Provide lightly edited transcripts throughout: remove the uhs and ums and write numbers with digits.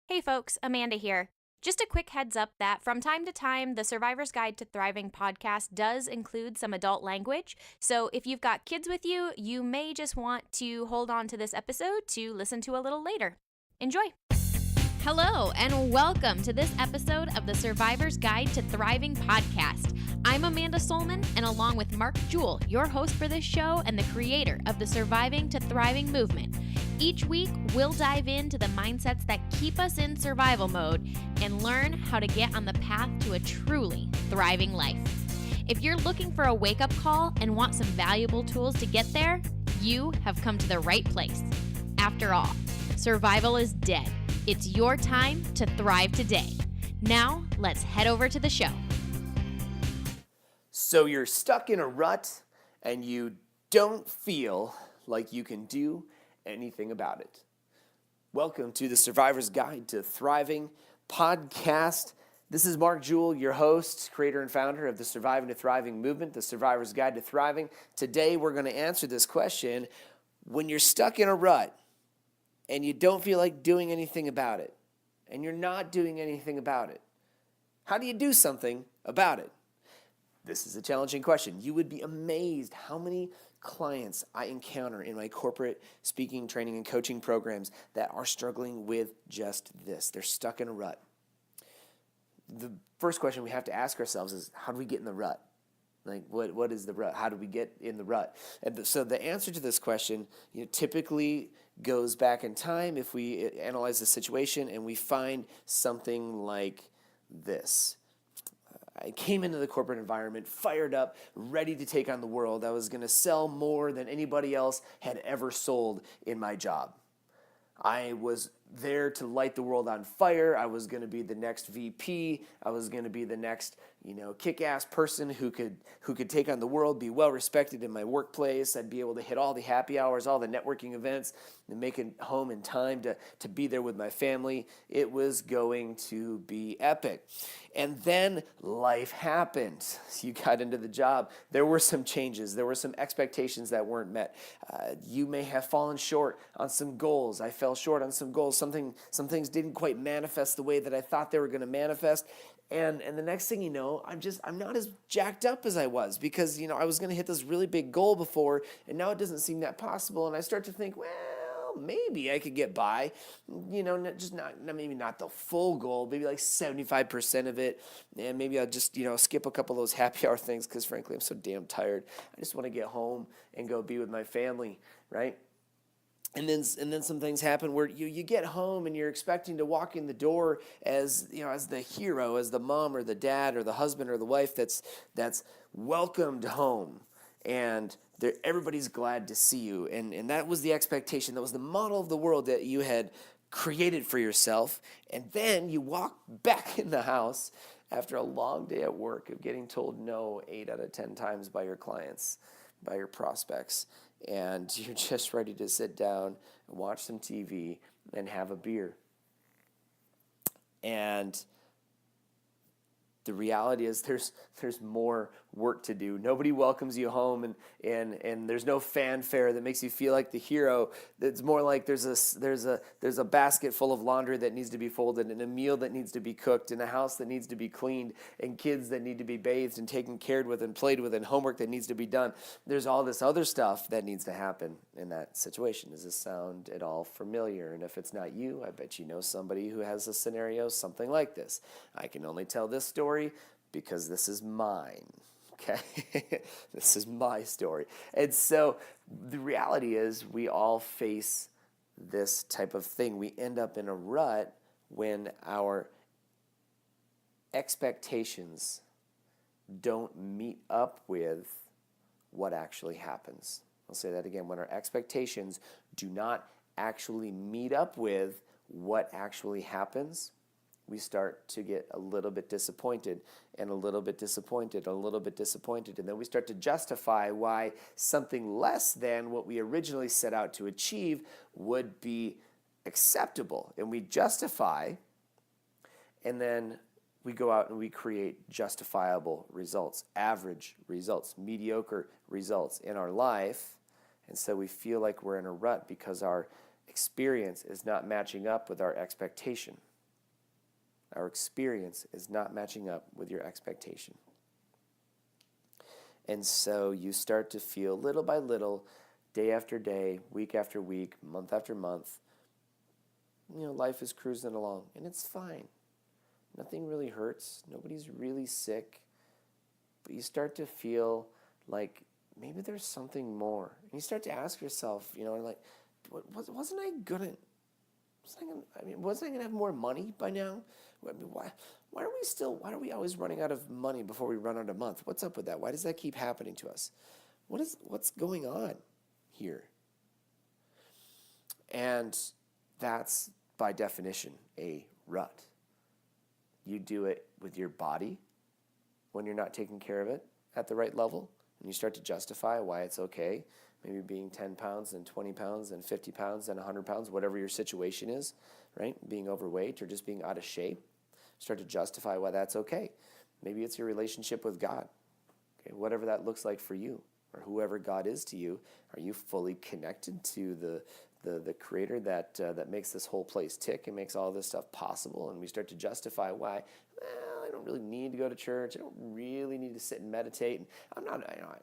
Hey folks, Amanda here. Just a quick heads up that from time to time, the Survivor's Guide to Thriving podcast does include some adult language. So if you've got kids with you, you may just want to hold on to this episode to listen to a little later. Enjoy! Hello, and welcome to this episode of the Survivor's Guide to Thriving podcast. I'm Amanda Solman, and along with Mark Jewell, your host for this show and the creator of the Surviving to Thriving movement. Each week, we'll dive into the mindsets that keep us in survival mode and learn how to get on the path to a truly thriving life. If you're looking for a wake-up call and want some valuable tools to get there, you have come to the right place. After all, survival is dead. It's your time to thrive today. Now, let's head over to the show. So you're stuck in a rut and you don't feel like you can do anything about it. Welcome to the Survivor's Guide to Thriving podcast. This is Mark Jewell, your host, creator and founder of the Surviving to Thriving movement, the Survivor's Guide to Thriving. Today we're going to answer this question: when you're stuck in a rut and you don't feel like doing anything about it, and you're not doing anything about it, how do you do something about it? This is a challenging question. You would be amazed how many clients I encounter in my corporate speaking, training, and coaching programs that are struggling with just this. They're stuck in a rut. The first question we have to ask ourselves is, how do we get in the rut? Like, what is the rut? How do we get in the rut? And so the answer to this question, typically goes back in time if we analyze the situation and we find something like this. I came into the corporate environment fired up, ready to take on the world. I was going to sell more than anybody else had ever sold in my job. I was there to light the world on fire. I was going to be the next VP. I was going to be the next, kick-ass person who could take on the world, be well respected in my workplace. I'd be able to hit all the happy hours, all the networking events, and make it home in time to be there with my family. It was going to be epic. And then life happened. You got into the job. There were some changes. There were some expectations that weren't met. You may have fallen short on some goals. I fell short on some goals. Some things didn't quite manifest the way that I thought they were going to manifest. And the next thing you know, I'm not as jacked up as I was because, I was going to hit this really big goal before, and now it doesn't seem that possible. And I start to think, well, maybe I could get by, maybe not the full goal, maybe like 75% of it. And maybe I'll just, skip a couple of those happy hour things because frankly, I'm so damn tired. I just want to get home and go be with my family, right? And then some things happen where you get home and you're expecting to walk in the door as the hero, as the mom or the dad or the husband or the wife that's welcomed home, and everybody's glad to see you, and that was the expectation, that was the model of the world that you had created for yourself. And then you walk back in the house after a long day at work of getting told no 8 out of 10 times by your clients, by your prospects, and you're just ready to sit down and watch some TV and have a beer. And the reality is there's more work to do. Nobody welcomes you home, and there's no fanfare that makes you feel like the hero. It's more like there's a basket full of laundry that needs to be folded, and a meal that needs to be cooked, and a house that needs to be cleaned, and kids that need to be bathed and taken care of and played with, and homework that needs to be done. There's all this other stuff that needs to happen in that situation. Does this sound at all familiar? And if it's not you, I bet you know somebody who has a scenario something like this. I can only tell this story because this is mine, okay? This is my story. And so the reality is we all face this type of thing. We end up in a rut when our expectations don't meet up with what actually happens. I'll say that again. When our expectations do not actually meet up with what actually happens, we start to get a little bit disappointed and a little bit disappointed, a little bit disappointed. And then we start to justify why something less than what we originally set out to achieve would be acceptable. And we justify, and then we go out and we create justifiable results, average results, mediocre results in our life. And so we feel like we're in a rut because our experience is not matching up with our expectation. our experience is not matching up with your expectation. And so you start to feel little by little, day after day, week after week, month after month, life is cruising along, and it's fine. Nothing really hurts. Nobody's really sick. But you start to feel like maybe there's something more. And you start to ask yourself, like, wasn't I gonna have more money by now? I mean, why are we always running out of money before we run out of month? What's up with that? Why does that keep happening to us? What's going on here? And that's, by definition, a rut. You do it with your body when you're not taking care of it at the right level, and you start to justify why it's okay, maybe being 10 pounds and 20 pounds and 50 pounds and 100 pounds, whatever your situation is, right? Being overweight or just being out of shape. Start to justify why that's okay. Maybe it's your relationship with God. Okay, whatever that looks like for you, or whoever God is to you. Are you fully connected to the creator that makes this whole place tick and makes all this stuff possible? And we start to justify why, I don't really need to go to church. I don't really need to sit and meditate. And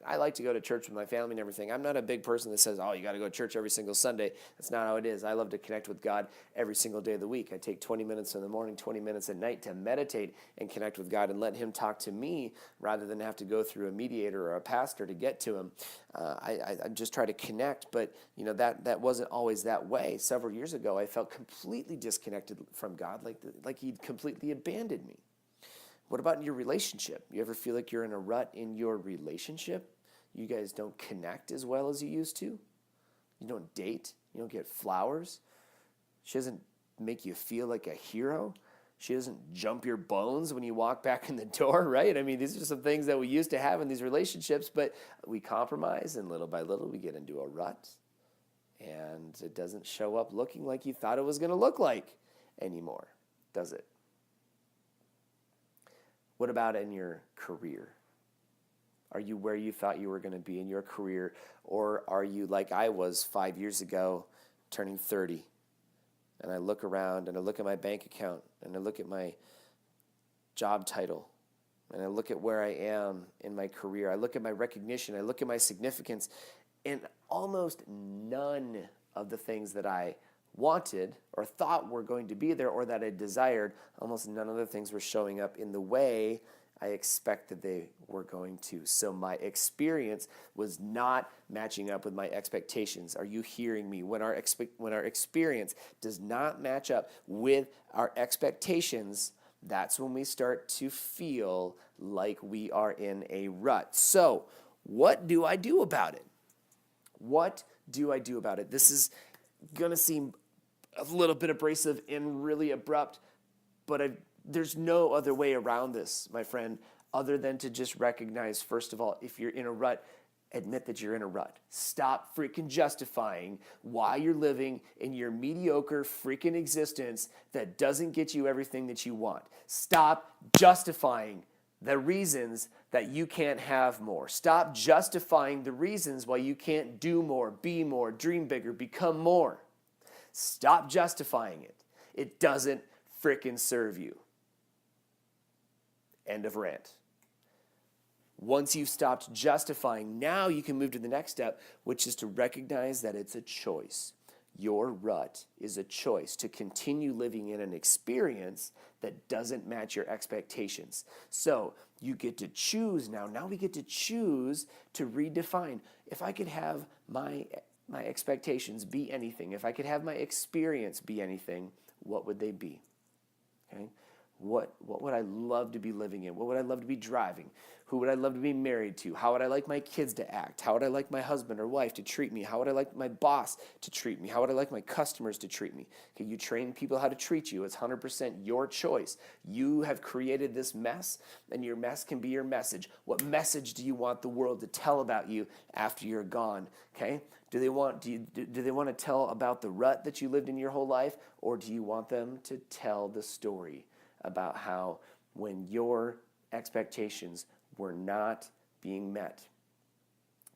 I like to go to church with my family and everything. I'm not a big person that says, you got to go to church every single Sunday. That's not how it is. I love to connect with God every single day of the week. I take 20 minutes in the morning, 20 minutes at night to meditate and connect with God and let him talk to me rather than have to go through a mediator or a pastor to get to him. I just try to connect, but that wasn't always that way. Several years ago, I felt completely disconnected from God, like he'd completely abandoned me. What about in your relationship? You ever feel like you're in a rut in your relationship? You guys don't connect as well as you used to? You don't date? You don't get flowers? She doesn't make you feel like a hero? She doesn't jump your bones when you walk back in the door, right? I mean, these are some things that we used to have in these relationships, but we compromise, and little by little we get into a rut, and it doesn't show up looking like you thought it was going to look like anymore, does it? What about in your career? Are you where you thought you were going to be in your career? Or are you like I was 5 years ago, turning 30? And I look around and I look at my bank account and I look at my job title and I look at where I am in my career. I look at my recognition. I look at my significance. And almost none of the things that I wanted or thought were going to be there or that I desired, almost none of the things were showing up in the way I expected they were going to. So my experience was not matching up with my expectations. Are you hearing me? When our experience does not match up with our expectations, that's when we start to feel like we are in a rut. So what do I do about it? What do I do about it? This is going to seem a little bit abrasive and really abrupt, but there's no other way around this, my friend, other than to just recognize, first of all, if you're in a rut, admit that you're in a rut. Stop freaking justifying why you're living in your mediocre freaking existence that doesn't get you everything that you want. Stop justifying the reasons that you can't have more. Stop justifying the reasons why you can't do more, be more, dream bigger, become more. Stop justifying it. It doesn't frickin' serve you. End of rant. Once you've stopped justifying, now you can move to the next step, which is to recognize that it's a choice. Your rut is a choice to continue living in an experience that doesn't match your expectations. So you get to choose now. Now we get to choose to redefine. If I could have my expectations be anything, if I could have my experience be anything, what would they be? Okay? What would I love to be living in? What would I love to be driving? Who would I love to be married to? How would I like my kids to act? How would I like my husband or wife to treat me? How would I like my boss to treat me? How would I like my customers to treat me? Okay, you train people how to treat you. It's 100% your choice. You have created this mess, and your mess can be your message. What message do you want the world to tell about you after you're gone? Okay? Do they want to tell about the rut that you lived in your whole life, or do you want them to tell the story about how when your expectations were not being met,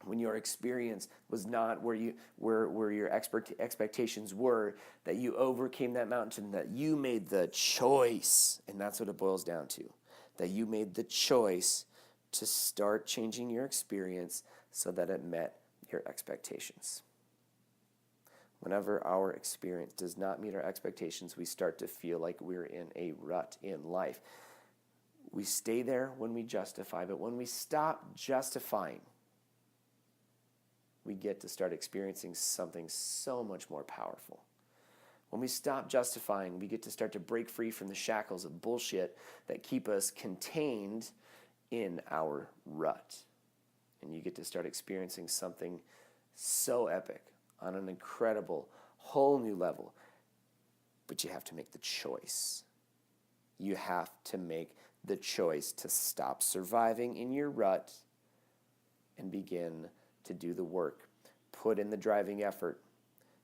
when your experience was not where your expectations were, that you overcame that mountain, that you made the choice, and that's what it boils down to, that you made the choice to start changing your experience so that it met your expectations. Whenever our experience does not meet our expectations, we start to feel like we're in a rut in life. We stay there when we justify, but when we stop justifying, we get to start experiencing something so much more powerful. When we stop justifying, we get to start to break free from the shackles of bullshit that keep us contained in our rut. And you get to start experiencing something so epic on an incredible, whole new level. But you have to make the choice. You have to make the choice to stop surviving in your rut and begin to do the work. Put in the driving effort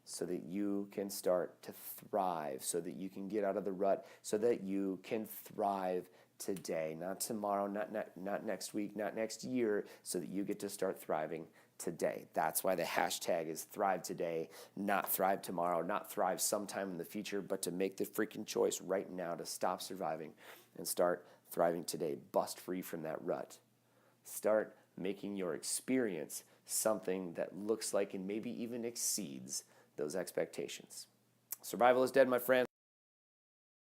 so that you can start to thrive, so that you can get out of the rut, so that you can thrive today, not tomorrow, not next week, not next year, so that you get to start thriving today. That's why the hashtag is Thrive Today, not Thrive tomorrow, not Thrive sometime in the future, but to make the freaking choice right now to stop surviving and start thriving today. Bust free from that rut. Start making your experience something that looks like and maybe even exceeds those expectations. Survival is dead, my friend.